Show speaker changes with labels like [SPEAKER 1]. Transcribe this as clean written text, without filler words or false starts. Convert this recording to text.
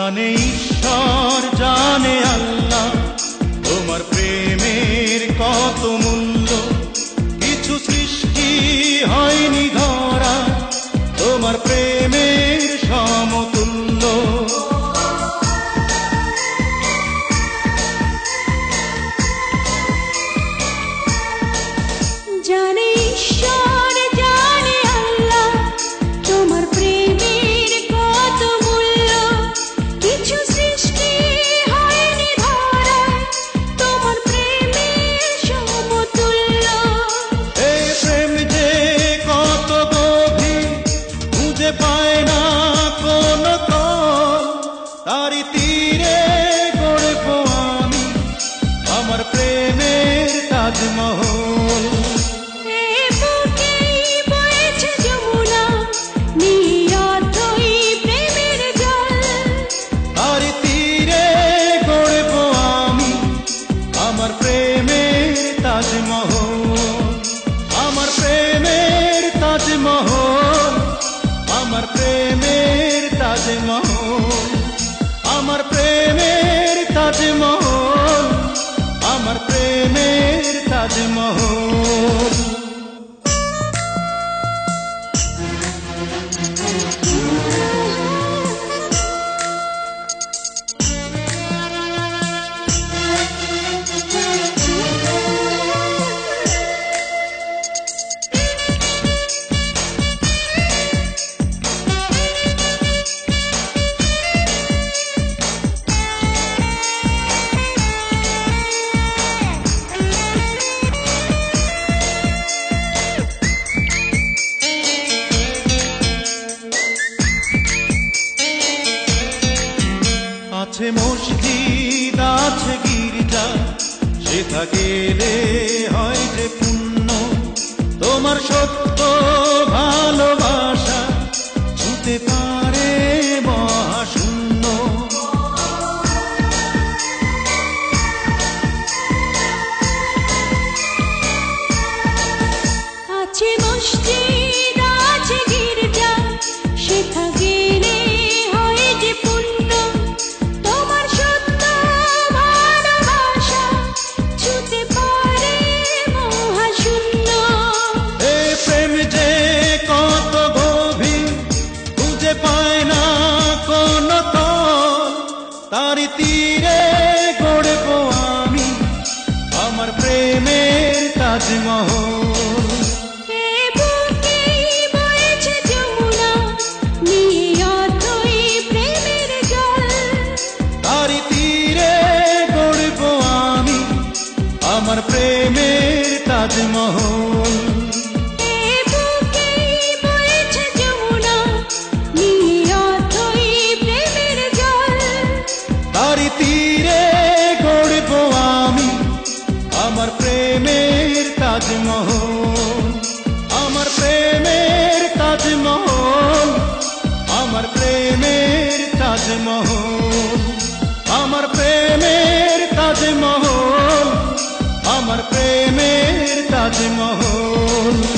[SPEAKER 1] জানে ঈশ্বর, জানে আল্লাহ, তোমার প্রেমের কত মূল্য। কিছু সৃষ্টি হয়নি ধরা তোমার প্রেমের সমতুল্য।
[SPEAKER 2] জানে ঈশ্বর, জানে আল্লাহ, তোমার প্রেমের কত মূল্য। কিছু সৃষ্টি হয়নি ধরা তোমার প্রেমের সমতুল্য।
[SPEAKER 1] এই প্রেম যে কত গভীর, খুঁজে পায় না কোন তল, তারি তীরে গড়ব আমি আমার প্রেমের তাজমহল। আমার প্রেমের তাজমহল, আমার প্রেমের তাজমহল, আমার প্রেমের তাজমহল, আমার প্রেমের তাজমহল। আছে মসজিদ, আছে গির্জা, সেথা গেলে হয় যে পুণ্য। তোমার সত্য ভালোবাসা ছুঁতে পারে মহাশূন্য।
[SPEAKER 2] আছে মসজিদ, আছে গির্জা, সেথা গেলে হয় যে পুণ্য। তোমার সত্য ভালোবাসা ছুঁতে পারে মহাশূন্য।
[SPEAKER 1] এই প্রেম যে কত গভীর, খুঁজে পায় না কোন তল, তারি তীরে গড়ব আমি আমার প্রেমের তাজমহল। আমার প্রেমের তাজমহল। তারি তীরে গড়ব আমি আমার প্রেমের তাজমহল। আমার প্রেমের তাজমহল, আমার প্রেমের তাজমহল, আমার প্রেমের তাজমহল, আমার প্রেমের তাজমহল।